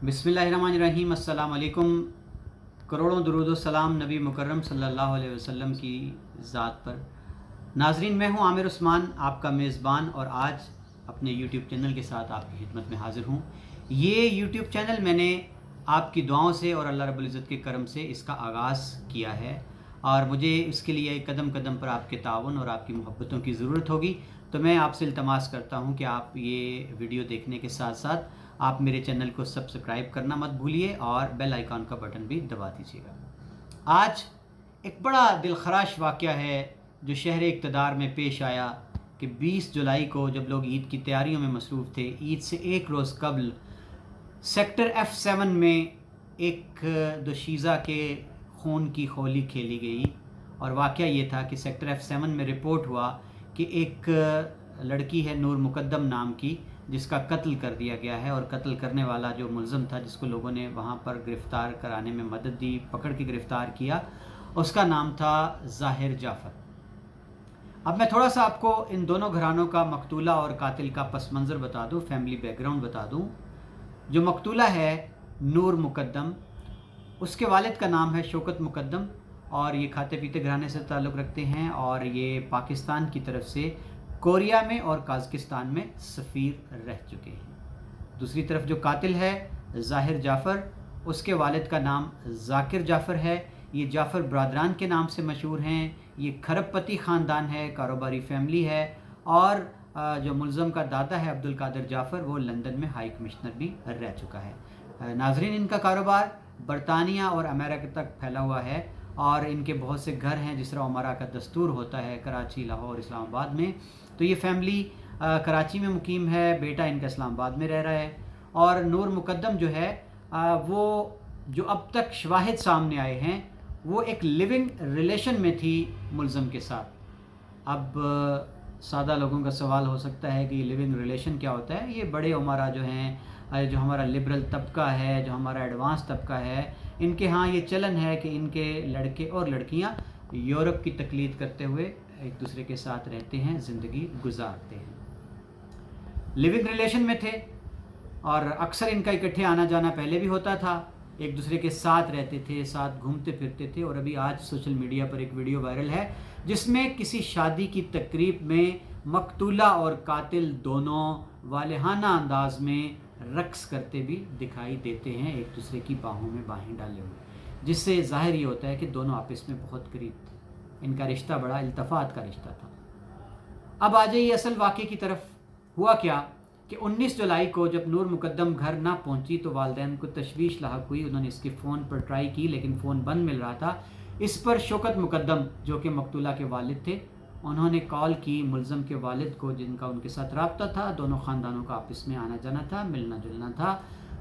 बिस्मिल्लाहिर्रहमानिर्रहीम। अस्सलाम वालेकुम। करोड़ों दुरूद सलाम नबी मुकर्रम सल्लल्लाहु अलैहि वसल्लम की ज़ात पर। नाजरीन, मैं हूँ आमिर उस्मान, आपका मेज़बान, और आज अपने यूट्यूब चैनल के साथ आपकी खिदमत में हाज़िर हूँ। ये यूट्यूब चैनल मैंने आपकी दुआओं से और अल्लाह रब्बुल इज़्ज़त के करम से इसका आगाज़ किया है, और मुझे इसके लिए कदम कदम पर आपके ताउन और आपकी मोहब्बतों की ज़रूरत होगी। तो मैं आपसे इल्तमास करता हूँ कि आप ये वीडियो देखने के साथ साथ आप मेरे चैनल को सब्सक्राइब करना मत भूलिए और बेल आइकॉन का बटन भी दबा दीजिएगा। आज एक बड़ा दिलखराश वाक़या है जो शहर इक़्तिदार में पेश आया कि 20 जुलाई को जब लोग ईद की तैयारियों में मसरूफ़ थे, ईद से एक रोज़ कबल सेक्टर F7 में एक दोशीज़ा के खून की होली खेली गई। और वाक़या ये था कि सेक्टर F7 में रिपोर्ट हुआ कि एक लड़की है नूर मुकद्दम नाम की, जिसका कत्ल कर दिया गया है, और कत्ल करने वाला जो मुलज़म था, जिसको लोगों ने वहाँ पर गिरफ़्तार कराने में मदद दी, पकड़ के गिरफ़्तार किया, उसका नाम था ज़ाहिर जाफ़र। अब मैं थोड़ा सा आपको इन दोनों घरानों का, मकतूला और कातिल का पस मंज़र बता दूँ, फैमिली बैकग्राउंड बता दूँ। जो मकतूला है नूर मुकद्दम, उसके वालिद का नाम है शौकत मुकद्दम, और ये खाते पीते घराने से ताल्लुक़ रखते हैं, और ये पाकिस्तान की तरफ से कोरिया में और काज़किस्तान में सफ़ीर रह चुके हैं। दूसरी तरफ जो कातिल है ज़ाहिर जाफ़र, उसके वालिद का नाम ज़ाकिर जाफ़र है। ये जाफ़र ब्रादरान के नाम से मशहूर हैं। ये खरबपति ख़ानदान है, कारोबारी फैमिली है, और जो मुलज़म का दादा है अब्दुल कादिर जाफ़र, वो लंदन में हाई कमिश्नर भी रह चुका है। नाज़रीन, इनका कारोबार बरतानिया और अमेरिका तक फैला हुआ है, और इनके बहुत से घर हैं जिस तरह उमरा का दस्तूर होता है कराची, लाहौर, इस्लामाबाद में। तो ये फैमिली कराची में मुकीम है, बेटा इनका इस्लामाबाद में रह रहा है। और नूर मुकद्दम जो है वो जो अब तक शवाहिद सामने आए हैं, वो एक लिविंग रिलेशन में थी मुलज़म के साथ। अब सादा लोगों का सवाल हो सकता है कि लिविंग रिलेशन क्या होता है। ये बड़े उमरा जो हैं, जो हमारा लिबरल तबका है, जो हमारा एडवांस तबका है, इनके यहाँ ये चलन है कि इनके लड़के और लड़कियाँ यूरोप की तकलीद करते हुए एक दूसरे के साथ रहते हैं, ज़िंदगी गुजारते हैं। लिविंग रिलेशन में थे, और अक्सर इनका इकट्ठे आना जाना पहले भी होता था, एक दूसरे के साथ रहते थे, साथ घूमते फिरते थे। और अभी आज सोशल मीडिया पर एक वीडियो वायरल है जिसमें किसी शादी की तकरीब में मकतूला और कातिल दोनों वालिहाना अंदाज में रक्स करते भी दिखाई देते हैं, एक दूसरे की बाहों में बाहें डाले हुए, जिससे ज़ाहिर ये होता है कि दोनों आपस में बहुत करीब थे। इनका रिश्ता बड़ा इल्तफ़ात का रिश्ता था। अब आ जाइए असल वाक़े की तरफ। हुआ क्या कि 19 जुलाई को जब नूर मुकद्दम घर ना पहुंची तो वालिदैन को तशवीश लाहक हुई। उन्होंने इसके फ़ोन पर ट्राई की, लेकिन फ़ोन बंद मिल रहा था। इस पर शौकत मुकद्दम, जो कि मकतूला के वालिद थे, उन्होंने कॉल की मुलज़म के वालिद को, जिनका उनके साथ रब्ता था, दोनों ख़ानदानों का आपस में आना जाना था, मिलना जुलना था।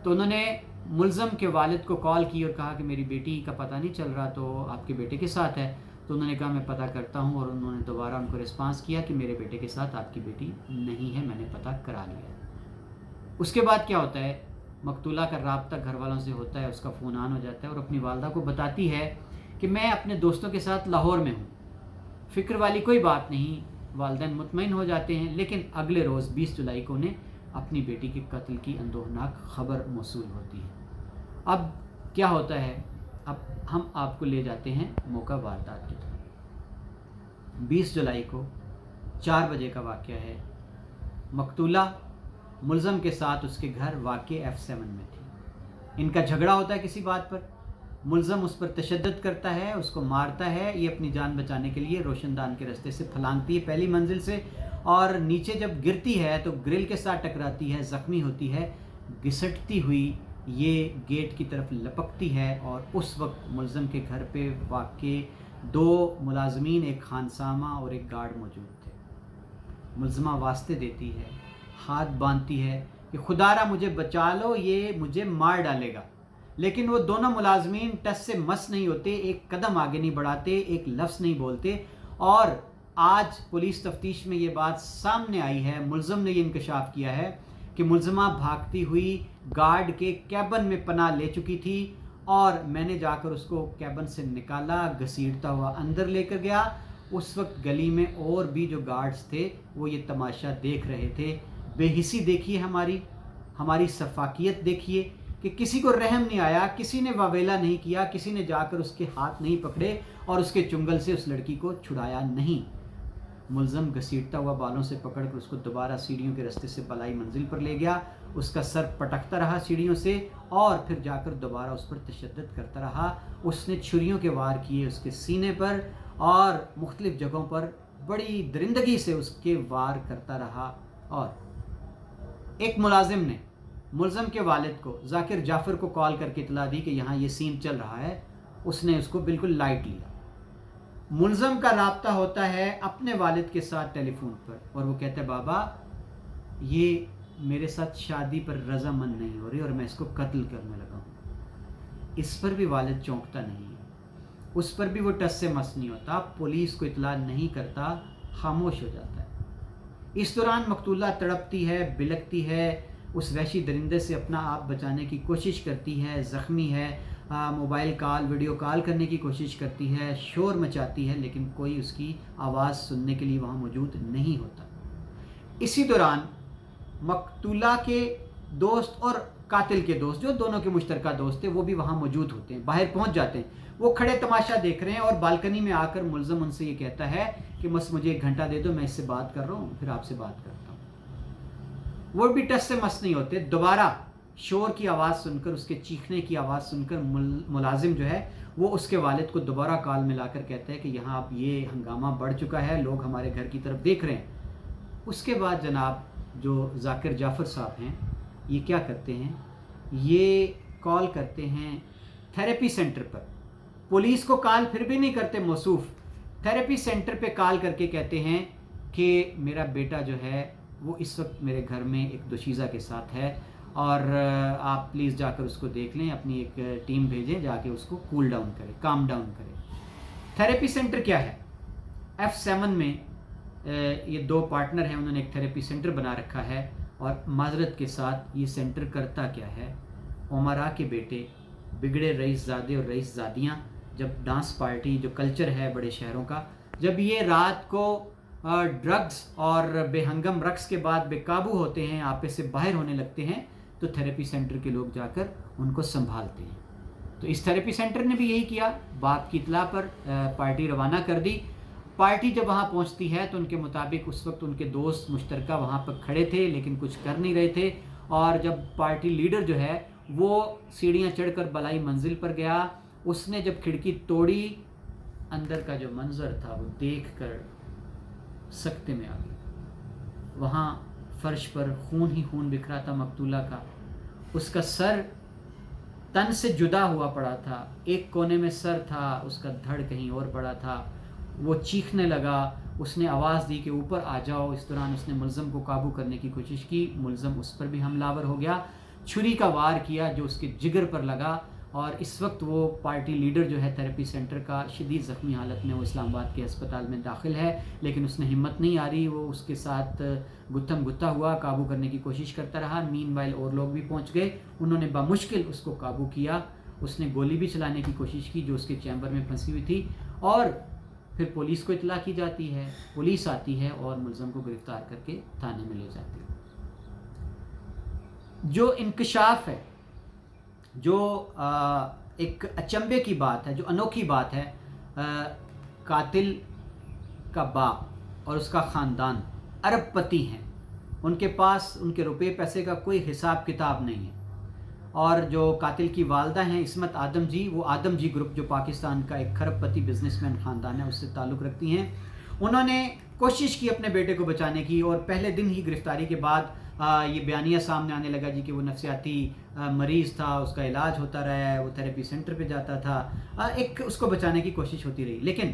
तो उन्होंने मुलज़म के वालिद को कॉल की और कहा कि मेरी बेटी का पता नहीं चल रहा, तो आपके बेटे के साथ है। तो उन्होंने कहा मैं पता करता हूँ, और उन्होंने दोबारा उनको रिस्पांस किया कि मेरे बेटे के साथ आपकी बेटी नहीं है, मैंने पता करा लिया। उसके बाद क्या होता है, मकतूला का राब्ता घर वालों से होता है, उसका फ़ोन ऑन हो जाता है, और अपनी वालदा को बताती है कि मैं अपने दोस्तों के साथ लाहौर में हूँ, फ़िक्र वाली कोई बात नहीं। वालिदैन मुतमईन हो जाते हैं। लेकिन अगले रोज़ 20 जुलाई को उन्हें अपनी बेटी के कत्ल की अंदोहनाक ख़बर मौसूल होती है। अब क्या होता है, अब हम आपको ले जाते हैं मौका वारदात की तरफ। 20 जुलाई को 4 बजे का वाक़या है। मकतूला मुलज़म के साथ उसके घर वाक़े F7 में थी। इनका झगड़ा होता है किसी बात पर। मुलज़म उस पर तशद्दुद करता है, उसको मारता है। ये अपनी जान बचाने के लिए रोशनदान के रास्ते से फलांगती है पहली मंजिल से, और नीचे जब गिरती है तो ग्रिल के साथ टकराती है, ज़ख्मी होती है, घिसटती हुई ये गेट की तरफ लपकती है। और उस वक्त मुलज़म के घर पे वाक़े 2 मुलाजमीन, एक खानसामा और एक गार्ड मौजूद थे। मुलज़मा वास्ते देती है, हाथ बांधती है कि खुदारा मुझे बचा लो, ये मुझे मार डालेगा। लेकिन वो दोनों मुलाजमीन टस से मस नहीं होते, एक कदम आगे नहीं बढ़ाते, एक लफ्ज़ नहीं बोलते। और आज पुलिस तफ्तीश में ये बात सामने आई है, मुलज़म ने ये इंकशाफ किया है कि मुलज़मा भागती हुई गार्ड के कैबिन में पनाह ले चुकी थी, और मैंने जाकर उसको कैबिन से निकाला, घसीटता हुआ अंदर लेकर गया। उस वक्त गली में और भी जो गार्ड्स थे वो ये तमाशा देख रहे थे। बेहिसी देखिए, हमारी सफाकियत देखिए کہ کسی کو رحم نہیں آیا, کسی نے واویلا نہیں کیا, کسی نے جا کر اس کے ہاتھ نہیں پکڑے اور اس کے چنگل سے اس لڑکی کو چھڑایا نہیں. ملزم گھسیٹتا ہوا بالوں سے پکڑ کر اس کو دوبارہ سیڑھیوں کے راستے سے بالائی منزل پر لے گیا. اس کا سر پٹکتا رہا سیڑھیوں سے اور پھر جا کر دوبارہ اس پر تشدد کرتا رہا. اس نے چھریوں کے وار کیے اس کے سینے پر اور مختلف جگہوں پر بڑی درندگی سے اس کے وار کرتا رہا. اور ایک ملازم نے ملزم کے والد کو, ذاکر جعفر کو کال کر کے اطلاع دی کہ یہاں یہ سین چل رہا ہے. اس نے اس کو بالکل لائٹ لیا. ملزم کا رابطہ ہوتا ہے اپنے والد کے ساتھ ٹیلی فون پر اور وہ کہتا ہے بابا یہ میرے ساتھ شادی پر رضامند نہیں ہو رہی اور میں اس کو قتل کرنے لگا ہوں. اس پر بھی والد چونکتا نہیں ہے, اس پر بھی وہ ٹس سے مس نہیں ہوتا, پولیس کو اطلاع نہیں کرتا, خاموش ہو جاتا ہے. اس دوران مقتولہ تڑپتی ہے, بلکتی ہے, اس وحشی درندے سے اپنا آپ بچانے کی کوشش کرتی ہے, زخمی ہے, موبائل کال ویڈیو کال کرنے کی کوشش کرتی ہے, شور مچاتی ہے, لیکن کوئی اس کی آواز سننے کے لیے وہاں موجود نہیں ہوتا. اسی دوران مقتولہ کے دوست اور قاتل کے دوست, جو دونوں کے مشترکہ دوست تھے, وہ بھی وہاں موجود ہوتے ہیں, باہر پہنچ جاتے ہیں. وہ کھڑے تماشا دیکھ رہے ہیں اور بالکنی میں آ کر ملزم ان سے یہ کہتا ہے کہ بس مجھے 1 گھنٹہ دے دو, میں اس سے بات کر رہا ہوں, پھر آپ سے بات کرتا ہوں. وہ بھی ٹس سے مس نہیں ہوتے. دوبارہ شور کی آواز سن کر, اس کے چیخنے کی آواز سن کر ملازم جو ہے وہ اس کے والد کو دوبارہ کال ملا کر کہتا ہے کہ یہاں اب یہ ہنگامہ بڑھ چکا ہے, لوگ ہمارے گھر کی طرف دیکھ رہے ہیں. اس کے بعد جناب جو ذاکر جعفر صاحب ہیں یہ کیا کرتے ہیں, یہ کال کرتے ہیں تھیراپی سینٹر پر. پولیس کو کال پھر بھی نہیں کرتے موصوف, تھیراپی سینٹر پہ کال کر کے کہتے ہیں کہ میرا بیٹا جو ہے وہ اس وقت میرے گھر میں ایک دوشیزہ کے ساتھ ہے اور آپ پلیز جا کر اس کو دیکھ لیں, اپنی ایک ٹیم بھیجیں, جا کے اس کو کول ڈاؤن کرے, کام ڈاؤن کرے. تھیراپی سینٹر کیا ہے؟ F7 میں یہ 2 پارٹنر ہیں, انہوں نے ایک تھیراپی سینٹر بنا رکھا ہے. اور معذرت کے ساتھ یہ سینٹر کرتا کیا ہے, عمرا کے بیٹے, بگڑے رئیس زادے اور رئیس زادیاں, جب ڈانس پارٹی جو کلچر ہے بڑے شہروں کا, جب یہ رات کو ڈرگز اور بے ہنگم رقص کے بعد بے قابو ہوتے ہیں, آپے سے باہر ہونے لگتے ہیں, تو تھیراپی سینٹر کے لوگ جا کر ان کو سنبھالتے ہیں. تو اس تھیراپی سینٹر نے بھی یہی کیا, باپ کی اطلاع پر پارٹی روانہ کر دی. پارٹی جب وہاں پہنچتی ہے تو ان کے مطابق اس وقت ان کے دوست مشترکہ وہاں پر کھڑے تھے لیکن کچھ کر نہیں رہے تھے. اور جب پارٹی لیڈر جو ہے وہ سیڑھیاں چڑھ کر بالائی منزل پر گیا, اس نے جب کھڑکی توڑی, اندر کا جو منظر تھا وہ دیکھ کر سکتے میں آ گئی. وہاں فرش پر خون ہی خون بکھرا تھا مقتولہ کا, اس کا سر تن سے جدا ہوا پڑا تھا, ایک کونے میں سر تھا, اس کا دھڑ کہیں اور پڑا تھا. وہ چیخنے لگا, اس نے آواز دی کہ اوپر آ جاؤ. اس دوران اس نے ملزم کو قابو کرنے کی کوشش کی, ملزم اس پر بھی حملہ آور ہو گیا, چھری کا وار کیا جو اس کے جگر پر لگا. اور اس وقت وہ پارٹی لیڈر جو ہے تھیراپی سینٹر کا شدید زخمی حالت میں وہ اسلام آباد کے ہسپتال میں داخل ہے, لیکن اس نے ہمت نہیں ہاری, وہ اس کے ساتھ گتھم گتھا ہوا قابو کرنے کی کوشش کرتا رہا. مین وائل اور لوگ بھی پہنچ گئے, انہوں نے بمشکل اس کو قابو کیا. اس نے گولی بھی چلانے کی کوشش کی جو اس کے چیمبر میں پھنسی ہوئی تھی, اور پھر پولیس کو اطلاع کی جاتی ہے, پولیس آتی ہے اور ملزم کو گرفتار کر کے تھانے میں لے جاتی ہے. جو انکشاف ہے, جو ایک اچنبے کی بات ہے, جو انوکھی بات ہے, قاتل کا باپ اور اس کا خاندان ارب پتی ہیں, ان کے پاس ان کے روپے پیسے کا کوئی حساب کتاب نہیں ہے. اور جو قاتل کی والدہ ہیں عصمت آدم جی, وہ آدم جی گروپ جو پاکستان کا ایک کھرب پتی بزنس مین خاندان ہے اس سے تعلق رکھتی ہیں. انہوں نے کوشش کی اپنے بیٹے کو بچانے کی, اور پہلے دن ہی گرفتاری کے بعد یہ بیانیہ سامنے آنے لگا جی کہ وہ نفسیاتی مریض تھا, اس کا علاج ہوتا رہا ہے, وہ تھیراپی سینٹر پہ جاتا تھا, ایک اس کو بچانے کی کوشش ہوتی رہی. لیکن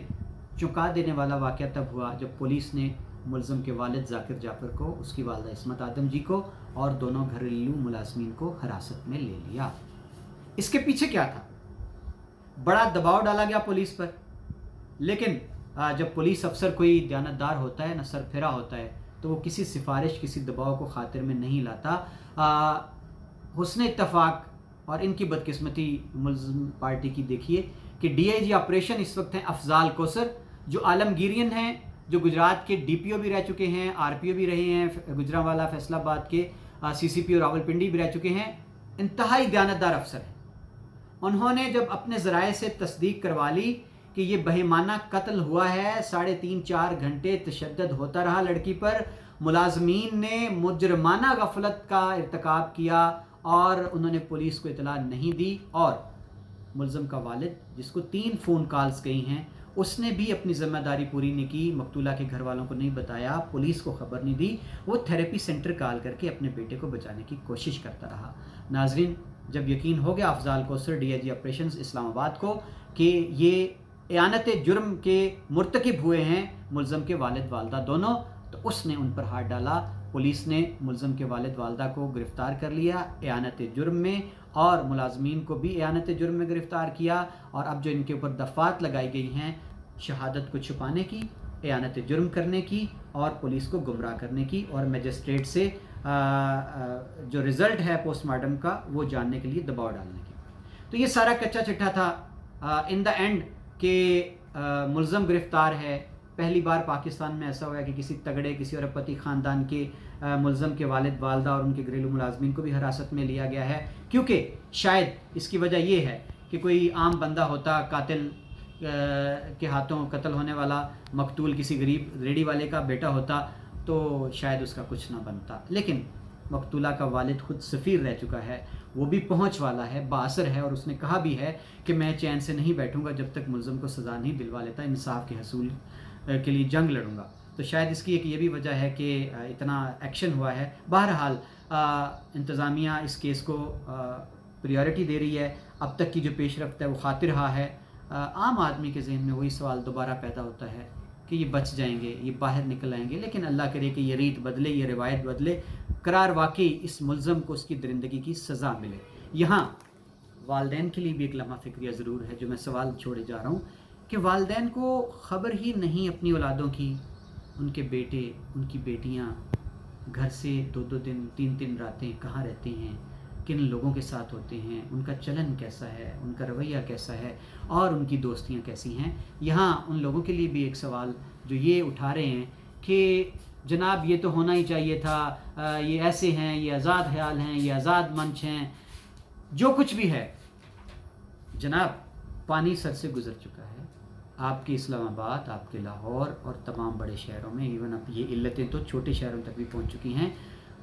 چونکا دینے والا واقعہ تب ہوا جب پولیس نے ملزم کے والد ذاکر جعفر کو, اس کی والدہ عصمت آدم جی کو اور دونوں گھریلو ملازمین کو حراست میں لے لیا. اس کے پیچھے کیا تھا؟ بڑا دباؤ ڈالا گیا پولیس پر, لیکن جب پولیس افسر کوئی دیانتدار ہوتا ہے, نہ سر پھرا ہوتا ہے, تو وہ کسی سفارش کسی دباؤ کو خاطر میں نہیں لاتا. حسن اتفاق اور ان کی بدقسمتی ملزم پارٹی کی دیکھیے کہ ڈی آئی جی آپریشن اس وقت ہیں افضال کوثر, جو عالمگیرین ہیں, جو گجرات کے ڈی پی او بھی رہ چکے ہیں, آر پی او بھی رہے ہیں, گجرانوالہ فیصل آباد کے سی سی پی او راولپنڈی بھی رہ چکے ہیں. इंतहाई दयानतदार अफसर हैं। उन्होंने जब अपने ज़राए से तस्दीक करवा ली कि ये बहिमाना कत्ल हुआ है, 3.5-4 घंटे तशद्दुद होता रहा लड़की पर, मुलाजमीन ने मुजरमाना गफलत का इर्तिकाब किया और उन्होंने पुलिस को इतला नहीं दी, और मुलज़म का वालिद जिसको 3 फ़ोन कॉल्स गई हैं उसने भी अपनी ज़िम्मेदारी पूरी नहीं की, मकतूला के घर वालों को नहीं बताया, पुलिस को ख़बर नहीं दी, वो थेरेपी सेंटर कॉल करके अपने बेटे को बचाने की कोशिश करता रहा। नाज़रीन, जब यकीन हो गया अफजाल कौसर DIG ऑपरेशंस इस्लामाबाद को कि ये एआनत जुर्म के मुर्तकिब हुए हैं मुलज़म के वालिद वालदा दोनों, तो उसने उन पर हाथ डाला। पुलिस ने मुलज़म के वालिद वालदा को गिरफ़्तार कर लिया एआनत जुर्म में, और मुलाजमीन को भी एआनत जुर्म में गिरफ़्तार किया। और अब जो इनके ऊपर दफ़ात लगाई गई हैं शहादत को छुपाने की, एआनत जुर्म करने की और पुलिस को गुमराह करने की, और मजिस्ट्रेट से जो रिज़ल्ट है पोस्टमार्टम का वो जानने के लिए दबाव डालने की। तो ये सारा कच्चा चिट्ठा था। इन द एंड के मुलज़म गिरफ़्तार है। पहली बार पाकिस्तान में ऐसा हुआ कि किसी तगड़े, किसी अरबपति ख़ानदान के मुलज़म के वालिद वालदा और उनके घरेलू मुलाजमीन को भी हिरासत में लिया गया है, क्योंकि शायद इसकी वजह ये है कि कोई आम बंदा होता, कातिल के हाथों कत्ल होने वाला मकतूल किसी गरीब रेडी वाले का बेटा होता, तो शायद उसका कुछ ना बनता। लेकिन मकतूला का वालिद खुद सफ़ीर रह चुका है, वो भी पहुंच वाला है, बाअसर है, और उसने कहा भी है कि मैं चैन से नहीं बैठूंगा जब तक मुलज़म को सज़ा नहीं दिलवा लेता, इंसाफ के हसूल के लिए जंग लड़ूंगा। तो शायद इसकी एक ये भी वजह है कि इतना एक्शन हुआ है। बहरहाल इंतज़ामिया इस केस को प्रायोरिटी दे रही है। अब तक की जो पेशरफ्त है वो खातिर रहा है। आम आदमी के जहन में वही सवाल दोबारा पैदा होता है कि ये बच जाएंगे, ये बाहर निकल आएंगे, लेकिन अल्लाह करे कि ये रीत बदले, ये रिवायत बदले, करार वाकई इस मुलज़म को उसकी दरिंदगी की सज़ा मिले। यहाँ वालदैन के लिए भी एक लम्हा फ़िक्रिया ज़रूर है जो मैं सवाल छोड़े जा रहा हूँ कि वालदैन को ख़बर ही नहीं अपनी औलादों की, उनके बेटे, उनकी बेटियाँ घर से 2-2 दिन, 3-3 रातें कहाँ रहती हैं, किन लोगों के साथ होते हैं, उनका चलन कैसा है, उनका रवैया कैसा है और उनकी दोस्तियाँ कैसी हैं। यहाँ उन लोगों के लिए भी एक सवाल जो ये उठा रहे हैं कि जनाब ये तो होना ही चाहिए था, ये ऐसे हैं, ये आज़ाद ख्याल हैं, ये आज़ाद मंच हैं, जो कुछ भी है जनाब, पानी सर से गुज़र चुका है। आपके इस्लामाबाद, आपके लाहौर और तमाम बड़े शहरों में, इवन अब ये इल्लतें तो छोटे शहरों तक भी पहुँच चुकी हैं।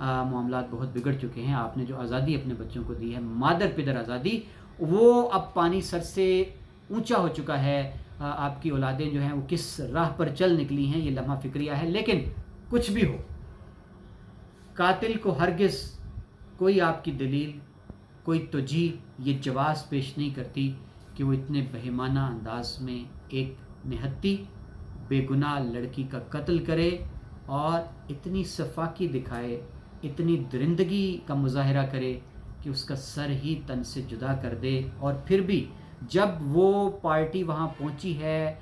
मामलात बहुत बिगड़ चुके हैं। आपने जो आज़ादी अपने बच्चों को दी है, मादर पिदर आज़ादी, वो अब पानी सर से ऊंचा हो चुका है। आपकी औलादें जो हैं वो किस राह पर चल निकली हैं, ये लम्हा फ़िक्रिया है। लेकिन कुछ भी हो, कातिल को हरगिज़ कोई आपकी दलील, कोई तोजी ये जवाज़ पेश नहीं करती कि वो इतने बहिमाना अंदाज में एक निहत्ती बेगुनाह लड़की का कत्ल करे और इतनी सफाकी दिखाए, इतनी दरिंदगी का मुजाहरा करे कि उसका सर ही तन से जुदा कर दे। और फिर भी जब वो पार्टी वहाँ पहुँची है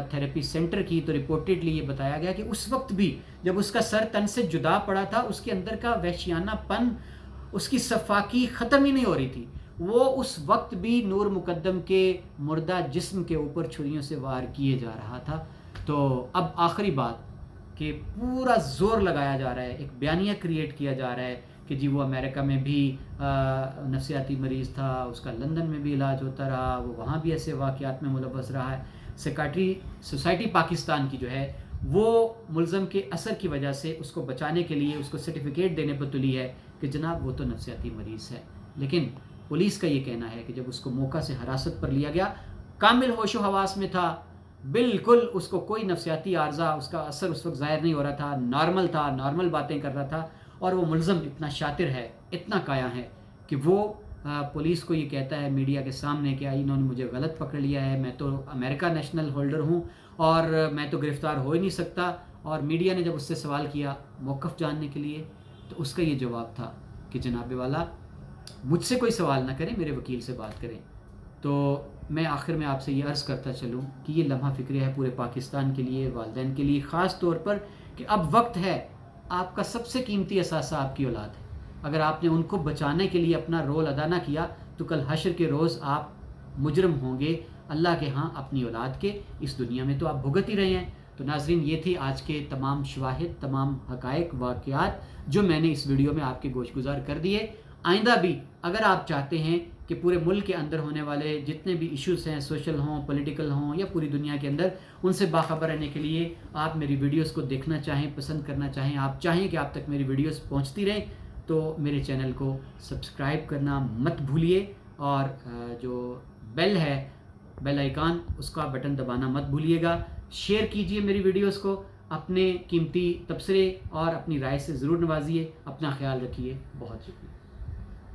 थेरेपी सेंटर की, तो रिपोर्टेडली ये बताया गया कि उस वक्त भी जब उसका सर तन से जुदा पड़ा था, उसके अंदर का वहशियानापन, उसकी सफाकी ख़त्म ही नहीं हो रही थी। वो उस वक्त भी नूर मुकद्दम के मुर्दा जिस्म के ऊपर छुरियों से वार किए जा रहा था। तो अब आखिरी बात कि पूरा ज़ोर लगाया जा रहा है, एक बयानिया क्रिएट किया जा रहा है कि जी वो अमेरिका में भी नफसियाती मरीज़ था, उसका लंदन में भी इलाज होता रहा, वो वहाँ भी ऐसे वाक़यात में मुलव्वस रहा है। सेक्रेटरी सोसाइटी पाकिस्तान की जो है वो मुलज़म के असर की वजह से उसको बचाने के लिए उसको सर्टिफिकेट देने पर तुली है कि जनाब वो तो नफसियाती मरीज़ है। लेकिन पुलिस का ये कहना है कि जब उसको मौका से हिरासत पर लिया गया, कामिल होशो हवास में था, बिल्कुल उसको कोई नफसियाती आर्जा, उसका असर उस वक्त ज़ाहिर नहीं हो रहा था, नॉर्मल था, नॉर्मल बातें कर रहा था। और वो मुलज़म इतना शातिर है, इतना काया है कि वो पुलिस को ये कहता है मीडिया के सामने कि इन्होंने मुझे गलत पकड़ लिया है, मैं तो अमेरिका नेशनल होल्डर हूँ और मैं तो गिरफ़्तार हो ही नहीं सकता। और मीडिया ने जब उससे सवाल किया मौक़िफ़ जानने के लिए, तो उसका ये जवाब था कि जनाब वाला मुझसे कोई सवाल ना करें, मेरे वकील से बात करें। तो मैं आखिर में आपसे ये अर्ज़ करता चलूँ कि ये लम्हा फ़िक्रिया है पूरे पाकिस्तान के लिए, वालिदैन के लिए ख़ास तौर पर, कि अब वक्त है, आपका सबसे कीमती असासा आपकी औलाद है। अगर आपने उनको बचाने के लिए अपना रोल अदा ना किया तो कल हश्र के रोज़ आप मुजरम होंगे अल्लाह के यहाँ अपनी औलाद के। इस दुनिया में तो आप भुगत ही रहे हैं। तो नाज़रीन, ये थी आज के तमाम शवाहिद, तमाम हक़ाइक़, वाक़यात जो मैंने इस वीडियो में आपके गोशगुजार कर दिए। آئندہ بھی اگر آپ چاہتے ہیں کہ پورے ملک کے اندر ہونے والے جتنے بھی ایشوز ہیں، سوشل ہوں، پولیٹیکل ہوں یا پوری دنیا کے اندر، ان سے باخبر رہنے کے لیے آپ میری ویڈیوز کو دیکھنا چاہیں، پسند کرنا چاہیں، آپ چاہیں کہ آپ تک میری ویڈیوز پہنچتی رہیں، تو میرے چینل کو سبسکرائب کرنا مت بھولیے، اور جو بیل ہے، بیل آئیکن، اس کا بٹن دبانا مت بھولیے گا۔ شیئر کیجئے میری ویڈیوز کو، اپنے قیمتی تبصرے اور اپنی رائے سے ضرور نوازیے۔ اپنا خیال رکھیے، بہت شکریہ۔